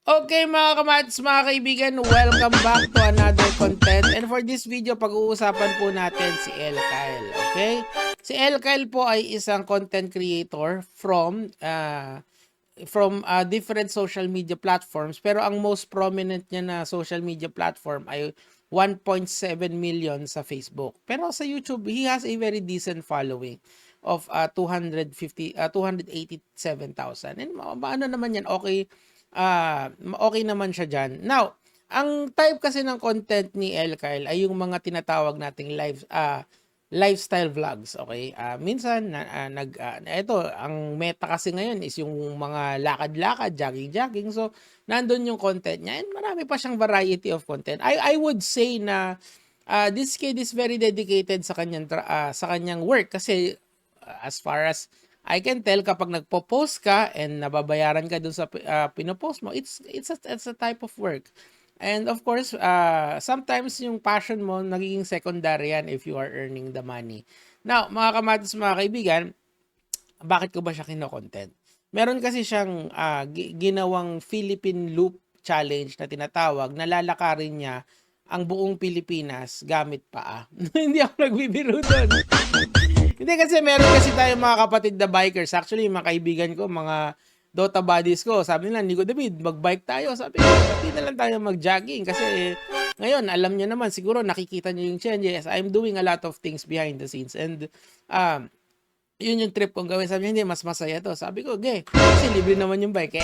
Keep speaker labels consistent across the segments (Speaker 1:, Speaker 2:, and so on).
Speaker 1: Okay mga kamads, mga kaibigan, welcome back to another content. And for this video, pag-uusapan po natin si El Kyle, okay? Si El Kyle po ay isang content creator from different social media platforms, pero ang most prominent niya na social media platform ay 1.7 million sa Facebook. Pero sa YouTube, he has a very decent following of 287,000. And ano naman yan, okay naman siya dyan. Now, ang type kasi ng content ni El Kyle ay yung mga tinatawag nating lifestyle vlogs, okay? Minsan ito ang meta kasi ngayon is yung mga lakad-lakad, jogging-jogging. So, nandun yung content niya and marami pa siyang variety of content. I would say na this kid is very dedicated sa kanyang work kasi as far as I can tell kapag nagpo-post ka and nababayaran ka dun sa pinopost mo, it's a type of work. And of course, sometimes yung passion mo nagiging secondary yan if you are earning the money. Now, mga kamatis, mga kaibigan, bakit ko ba siya kino-content? Meron kasi siyang ginawang Philippine Loop Challenge na tinatawag, na lalakarin niya ang buong Pilipinas gamit paa. Hindi ako nagbibiro doon. Hindi kasi meron kasi tayong mga kapatid na bikers. Actually, mga kaibigan ko, mga Dota buddies ko, sabi nila, Nico David, mag-bike tayo. Sabi ko, hindi na lang tayo mag-jogging kasi ngayon, alam niyo naman, siguro nakikita niyo yung changes. I'm doing a lot of things behind the scenes and yun yung trip kong gawin. Sabi niya, hindi, mas masaya to. Sabi ko, okay, kasi libre naman yung bike.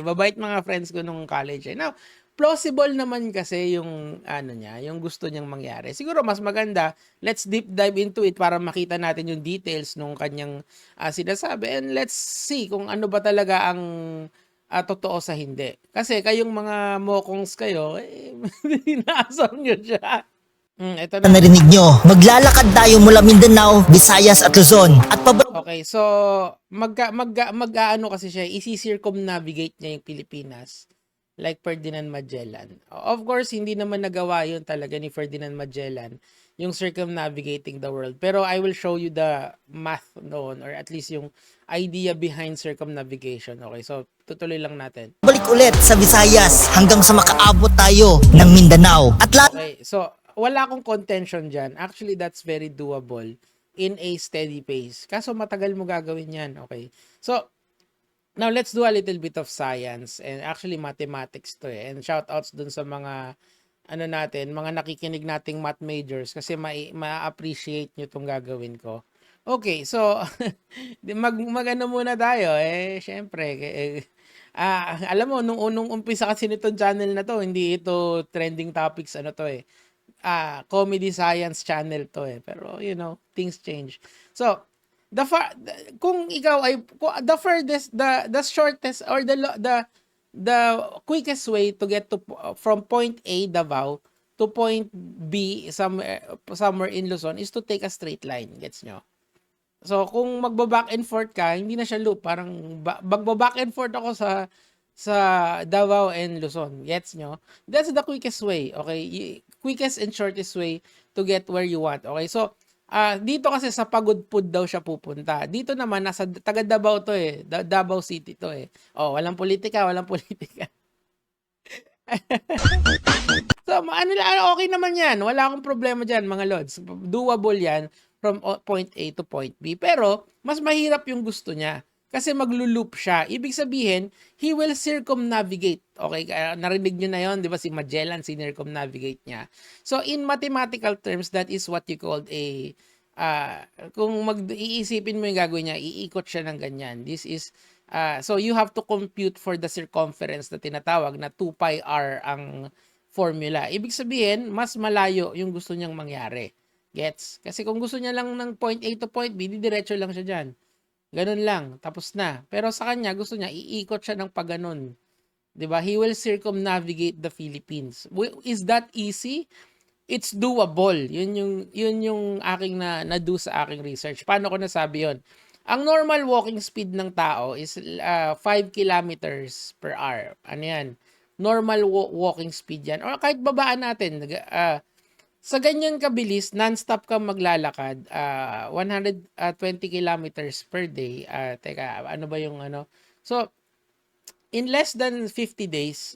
Speaker 1: Mabait mga friends ko nung college. Now, plausible naman kasi yung niya, yung gusto niyang mangyari. Siguro mas maganda, let's deep dive into it para makita natin yung details nung kanyang sinasabi and let's see kung ano ba talaga ang totoo sa hindi. Kasi kayong mga mokongs kayo, inaasar niyo siya. Ito na.
Speaker 2: Narinig nyo, maglalakad tayo mula Mindanao, Visayas at Luzon at
Speaker 1: Okay, so mag-aano kasi siya, isi-circumnavigate niya yung Pilipinas like Ferdinand Magellan. Of course, hindi naman nagawa yun talaga ni Ferdinand Magellan, yung circumnavigating the world. Pero I will show you the math noon or at least yung idea behind circumnavigation. Okay, so tutuloy lang natin.
Speaker 2: balik ulit sa Visayas hanggang sa makaabot tayo ng Mindanao. At
Speaker 1: Okay, so wala akong contention dyan. Actually, that's very doable in a steady pace. Kaso matagal mo gagawin yan. Okay, so now, let's do a little bit of science and actually mathematics to And shout outs dun sa mga mga nakikinig nating math majors kasi ma-appreciate nyo itong gagawin ko. Okay, so mag-ano muna tayo syempre alam mo nung unong umpisa kasi nitong channel na to, hindi ito trending topics comedy science channel to pero things change. So kung ikaw ay the furthest the shortest or the quickest way to get to from point A Davao to point B somewhere in Luzon is to take a straight line, gets nyo? So kung magba-back and forth ka, hindi na siya loop, parang magba-back and forth ako sa Davao and Luzon, gets nyo? That's the quickest way, okay? Quickest and shortest way to get where you want, okay? So dito kasi sa Pagudpud daw siya pupunta. Dito naman nasa taga Davao to Davao City to walang politika, walang politika. So okay naman 'yan. Wala akong problema diyan, mga lods. Doable 'yan from point A to point B. Pero mas mahirap yung gusto niya. Kasi maglo-loop siya. Ibig sabihin, he will circumnavigate. Okay, narinig niyo na 'yon, 'di ba? Si Magellan circumnavigate niya. So in mathematical terms, that is what you called a kung iisipin mo yung gagawin niya, iikot siya ng ganyan. This is so you have to compute for the circumference na tinatawag na 2 pi r ang formula. Ibig sabihin, mas malayo yung gusto niyang mangyari. Gets? Kasi kung gusto niya lang ng point A to point B, diretso lang siya dyan. Ganun lang, tapos na. Pero sa kanya, gusto niya, iikot siya ng paganon. 'Di ba? He will circumnavigate the Philippines. Is that easy? It's doable. Yun yung aking na-do sa aking research. Paano ko nasabi yun? Ang normal walking speed ng tao is 5 kilometers per hour. Ano yan? Normal walking speed yan. O kahit babaan natin, sa ganyan kabilis, non-stop kang maglalakad, 120 kilometers per day. Teka, ano ba yung ano? So, in less than 50 days,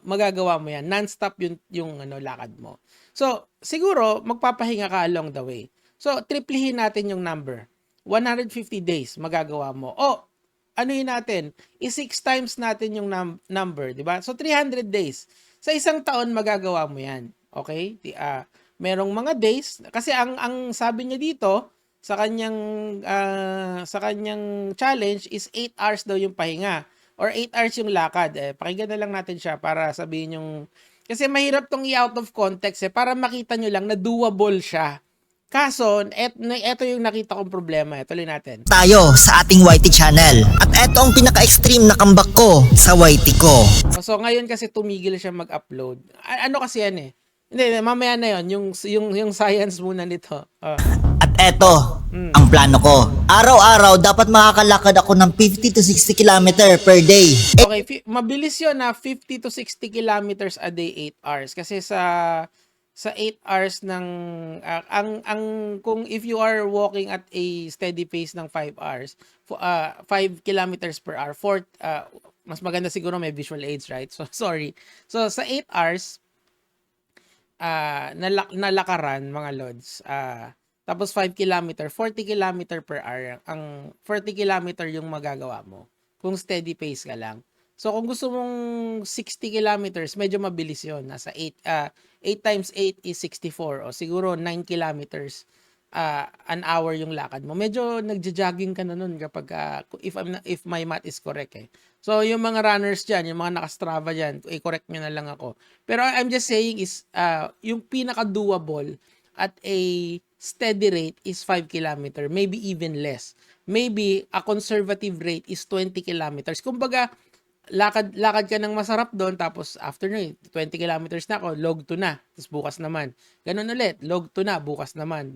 Speaker 1: magagawa mo yan. Non-stop yung lakad mo. So, siguro, magpapahinga ka along the way. So, triplihin natin yung number. 150 days, magagawa mo. O, anuhin natin, i-6 times natin yung number, di ba? So, 300 days. Sa isang taon, magagawa mo yan. Okay? Merong mga days, kasi ang sabi niya dito, sa kanyang challenge is 8 hours daw yung pahinga or 8 hours yung lakad. Pakinggan na lang natin siya para sabihin yung, kasi mahirap tong i-out of context para makita nyo lang na doable siya. Kaso, eto yung nakita kong problema. Tuloy natin.
Speaker 2: Tayo sa ating YT channel. At eto ang pinaka-extreme na comeback ko sa YT ko.
Speaker 1: So ngayon kasi tumigil siya mag-upload. Ano kasi yan eh. Hindi, mamaya na yon yung science muna nito.
Speaker 2: At eto, ang plano ko. Araw-araw, dapat makakalakad ako ng 50 to 60 km per day.
Speaker 1: Okay, mabilis yun na 50 to 60 kilometers a day, 8 hours. Kasi sa 8 hours ng kung if you are walking at a steady pace ng 5 hours, 5 kilometers per hour, mas maganda siguro may visual aids, right? So sorry. So sa 8 hours nalakaran mga lods. Tapos 5 kilometer, 40 kilometer per hour. Ang 40 kilometer yung magagawa mo kung steady pace ka lang. So kung gusto mong 60 kilometers, medyo mabilis yon. Nasa 8 times 8 is 64 o siguro 9 kilometers an hour yung lakad mo. Medyo nagja-jogging ka na nun kapag if my math is correct eh. So yung mga runners diyan, yung mga naka-Strava diyan, i-correct niyo na lang ako. Pero I'm just saying is yung pinaka-doable at a steady rate is 5 kilometer, maybe even less. Maybe a conservative rate is 20 kilometers. Kumbaga, lakad ka ng masarap doon, tapos after nun, 20 kilometers na ako, log 2 na, tapos bukas naman. Ganun ulit, log 2 na, bukas naman.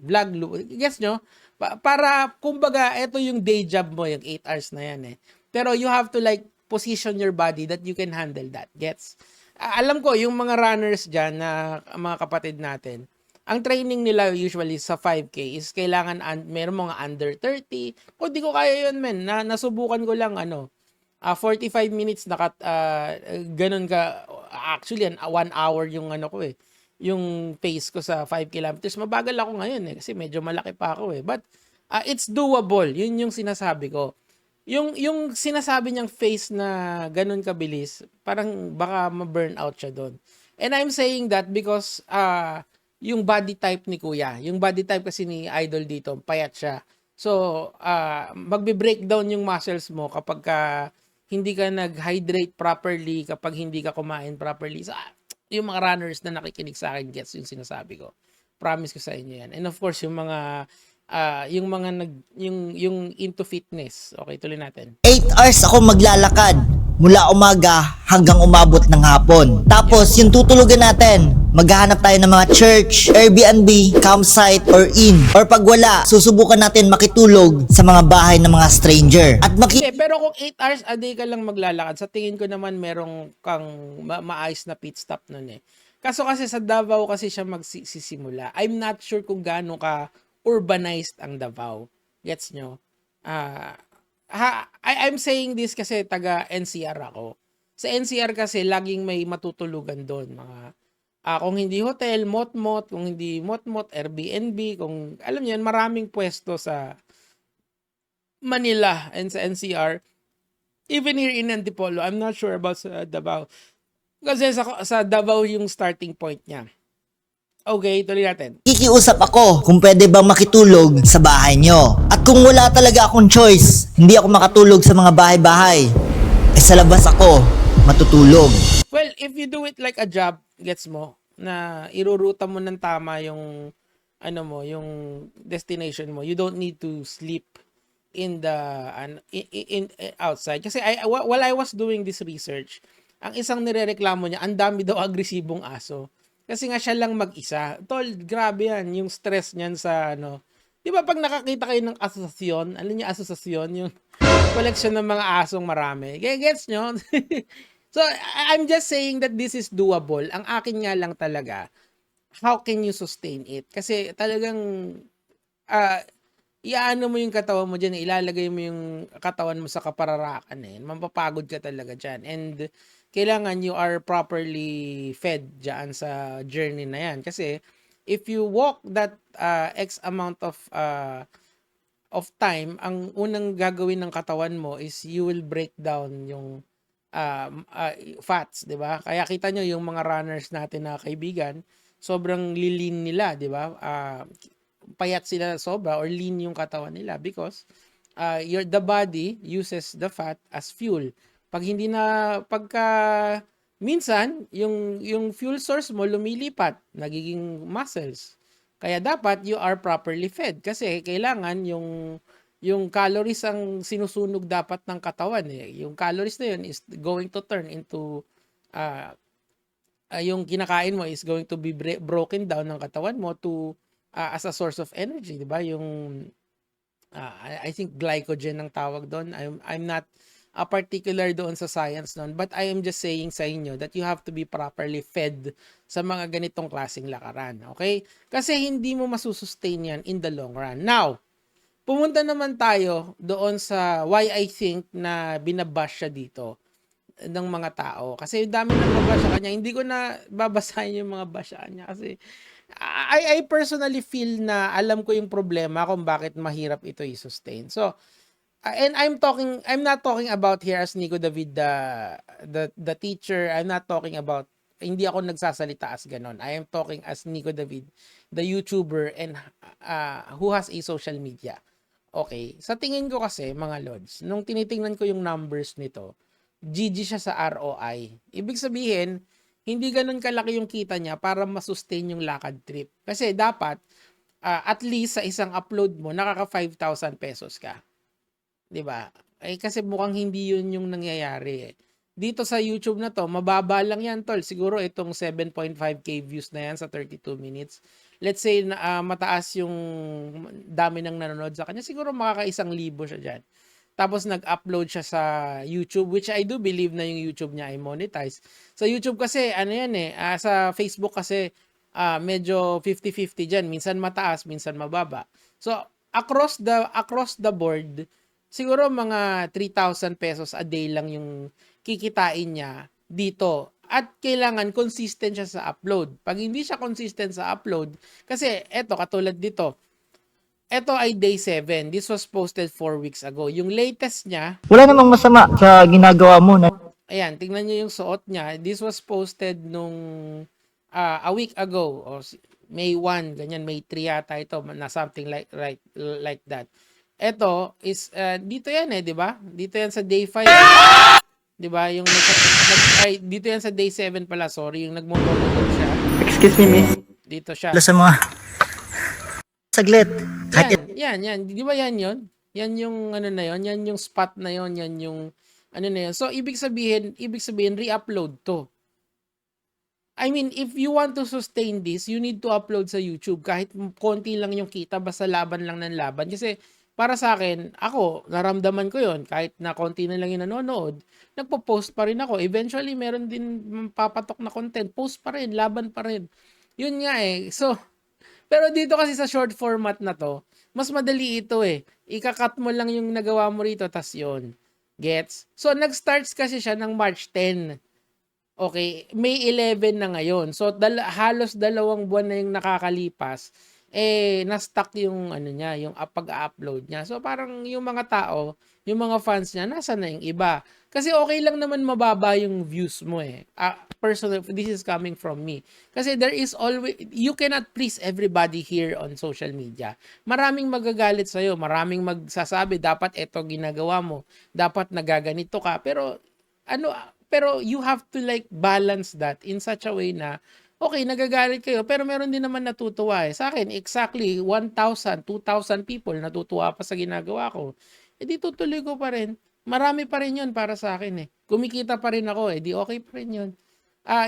Speaker 1: Guess nyo? Para, kumbaga, ito yung day job mo, yung 8 hours na yan eh. Pero you have to like, position your body that you can handle that. Gets? Alam ko, yung mga runners dyan, na mga kapatid natin, ang training nila usually sa 5K is kailangan meron mga under 30. O di ko kaya yun, men. Nasubukan ko lang 45 minutes ganun ka. Actually 1 hour yung ko eh. Yung pace ko sa 5 kilometers. Mabagal ako ngayon eh kasi medyo malaki pa ako eh. But it's doable. Yun yung sinasabi ko. Yung sinasabi niyang pace na ganun kabilis, parang baka ma-burn out siya doon. And I'm saying that because yung body type ni Kuya, yung body type kasi ni Idol dito, payat siya. So, magbe-breakdown yung muscles mo kapag hindi ka nag-hydrate properly, kapag hindi ka kumain properly. So, yung mga runners na nakikinig sa akin gets yung sinasabi ko. Promise ko sa inyo yan. And of course, yung mga yung into fitness. Okay, tuloy natin.
Speaker 2: 8 hours ako maglalakad mula umaga hanggang umabot ng hapon. Tapos yung tutulugan natin, maghahanap tayo ng mga church, Airbnb, campsite, or inn. Or pag wala, susubukan natin makitulog sa mga bahay ng mga stranger. At
Speaker 1: pero kung 8 hours a day ka lang maglalakad, sa tingin ko naman merong kang maayos na pit stop nun eh. Kaso kasi sa Davao kasi siya magsisimula. I'm not sure kung gaano ka urbanized ang Davao. Gets nyo? I'm saying this kasi taga NCR ako. Sa NCR kasi laging may matutulugan doon, mga kung hindi hotel, mot-mot, kung hindi mot-mot, Airbnb, kung alam niyo, maraming pwesto sa Manila and sa NCR. Even here in Antipolo, I'm not sure about sa Davao. Kasi sa Davao yung starting point niya. Okay, tuloy natin.
Speaker 2: Kikiusap ako kung pwede bang makitulog sa bahay nyo. At kung wala talaga akong choice, hindi ako makatulog sa mga bahay-bahay, sa labas ako matutulog.
Speaker 1: Well, if you do it like a job, gets mo, na iruruta mo ng tama yung yung destination mo. You don't need to sleep in the outside. Kasi while I was doing this research, ang isang nirereklamo niya, ang dami daw agresibong aso. Kasi nga siya lang mag-isa. Tol, grabe yan. Yung stress niyan sa Di ba pag nakakita kayo ng asosasyon, alam niyo asosasyon, yung collection ng mga asong marami. Gets nyo? So, I'm just saying that this is doable. Ang akin nga lang talaga, how can you sustain it? Kasi talagang iaano mo yung katawan mo diyan, ilalagay mo yung katawan mo sa kapararakan, mapapagod ka talaga diyan and kailangan you are properly fed diyan sa journey na yan. Kasi if you walk that X amount of time, ang unang gagawin ng katawan mo is you will break down yung fats, 'di ba? Kaya kita nyo yung mga runners natin na kaibigan, sobrang lilin nila, 'di ba? Payat sila sobra or lean yung katawan nila because the body uses the fat as fuel. Pag hindi na pagka minsan yung fuel source mo lumilipat, nagiging muscles. Kaya dapat you are properly fed kasi kailangan yung calories ang sinusunog dapat ng katawan Yung calories na yun is going to turn into yung kinakain mo is going to be broken down ng katawan mo to as a source of energy, 'di ba? Yung I think glycogen ang tawag doon. I'm not a particular doon sa science noon, but I am just saying sa inyo that you have to be properly fed sa mga ganitong klaseng lakaran, okay? Kasi hindi mo masusustain yan in the long run. Now, pumunta naman tayo doon sa why I think na binabash siya dito ng mga tao. Kasi dami nang babash sa kanya. Hindi ko na babasahin yung mga bashaan niya kasi I personally feel na alam ko yung problema kung bakit mahirap ito i-sustain. So, and I'm not talking about here as Nico David the teacher. I'm not talking about, hindi ako nagsasalita as ganon. I am talking as Nico David, the YouTuber and who has a social media. Okay, sa tingin ko kasi mga lods, nung tinitingnan ko yung numbers nito, GG siya sa ROI. Ibig sabihin, hindi ganun kalaki yung kita niya para masustain yung lakad trip. Kasi dapat, at least sa isang upload mo, nakaka 5,000 pesos ka. 'Di ba? Kasi mukhang hindi 'yun yung nangyayari Dito sa YouTube na 'to, mababa lang 'yan, tol. Siguro itong 7.5k views na 'yan sa 32 minutes. Let's say na mataas yung dami ng nanonood sa kanya, siguro makaka-1,000 siya diyan. Tapos nag-upload siya sa YouTube, which I do believe na yung YouTube niya ay monetize. Sa YouTube kasi ano 'yan sa Facebook kasi medyo 50-50 diyan, minsan mataas, minsan mababa. So across the board, siguro mga 3,000 pesos a day lang yung kikitain niya dito. At kailangan consistent siya sa upload. Pag hindi siya consistent sa upload, kasi eto katulad dito, eto ay day 7. This was posted 4 weeks ago. Yung latest niya,
Speaker 2: Wala namang masama sa ginagawa mo na
Speaker 1: ayan, tingnan niyo yung suot niya. This was posted nung a week ago o May 1, ganyan, May 3 yata ito na something like that. Ito is dito yan 'di ba? Dito yan sa day 5. 'Di ba? Yung dito yan sa day 7 pala, sorry, yung nagmo-monologue siya.
Speaker 2: excuse me, miss.
Speaker 1: Dito siya.
Speaker 2: Sa mga saglit.
Speaker 1: Yan. Di ba yan yun? Yan yung ano na yun, yan yung spot na yun, yan yung ano na yun. So, ibig sabihin, re-upload to. I mean, if you want to sustain this, you need to upload sa YouTube. Kahit konti lang yung kita, basta laban lang ng laban. Kasi, para sa akin, ako, naramdaman ko yon kahit na konti na lang yung nanonood, nagpo-post pa rin ako. Eventually, meron din papatok na content. Post pa rin, laban pa rin. Yun nga So, pero dito kasi sa short format na to, mas madali ito Ika-cut mo lang yung nagawa mo rito, tas yun. Gets? So, nag-starts kasi siya ng March 10. Okay, May 11 na ngayon. So, halos 2 buwan na yung nakakalipas, na-stuck yung ano niya, yung pag-upload niya. So, parang yung mga tao, yung mga fans niya, nasa na yung iba. Kasi okay lang naman mababa yung views mo Personally, this is coming from me. Kasi there is always, you cannot please everybody here on social media. Maraming magagalit sa'yo, maraming magsasabi, dapat eto ginagawa mo, dapat nagaganito ka. Pero you have to like balance that in such a way na okay, nagagalit kayo pero meron din naman natutuwa Sa akin, exactly 1,000, 2,000 people natutuwa pa sa ginagawa ko. Di tutuloy ko pa rin. Marami pa rin 'yon para sa akin Kumikita pa rin ako di okay pa rin 'yon.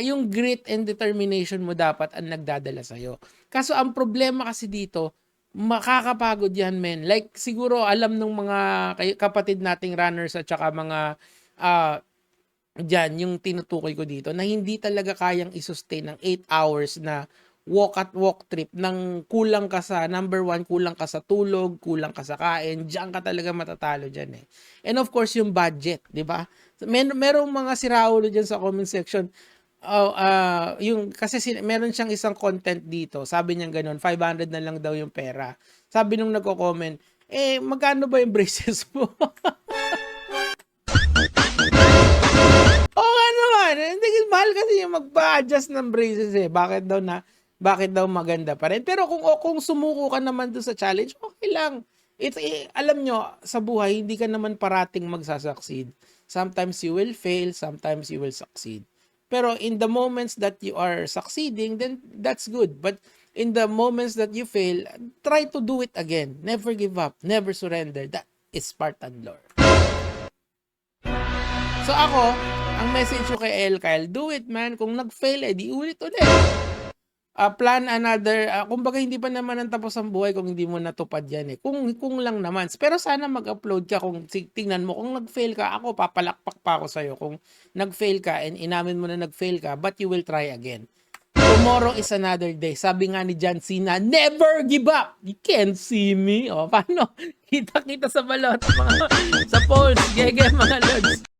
Speaker 1: Yung grit and determination mo dapat ang nagdadala sa'yo. Kaso ang problema kasi dito, makakapagod yan, men. Like siguro alam nung mga kapatid nating runners at saka mga diyan yung tinutukoy ko dito na hindi talaga kayang i-sustain ng 8 hours na walk trip ng kulang ka sa, number one, kulang ka sa tulog, kulang ka sa kain, diyan ka talaga matatalo dyan eh. And of course, yung budget, di ba? Merong mga siraulo dyan sa comment section. Yung kasi meron siyang isang content dito. Sabi niya gano'n, 500 na lang daw yung pera. Sabi nung nagko-comment, magkano ba yung braces mo? Oo nga naman. Hindi, mahal kasi yung magpa-adjust ng braces eh. Bakit daw maganda pa rin. Pero kung sumuko ka naman doon sa challenge, okay lang. Alam nyo, sa buhay, hindi ka naman parating magsasucceed. Sometimes you will fail, sometimes you will succeed. Pero in the moments that you are succeeding, then that's good. But in the moments that you fail, try to do it again. Never give up, never surrender. That is Spartan lore. So ako, ang message ko kay El Kyle, do it man. Kung nag-fail, di ulit ulit. Plan another, kumbaga hindi pa naman ang tapos ang buhay kung hindi mo natupad yan eh. Kung lang naman. Pero sana mag-upload ka kung tingnan mo, kung nag-fail ka, ako papalakpak pa ako sa'yo. Kung nag-fail ka and inamin mo na nag-fail ka, but you will try again. Tomorrow is another day. Sabi nga ni John Cena, never give up. You can't see me. O, paano? Kita-kita sa balot, sa polls. Gege, mga lods.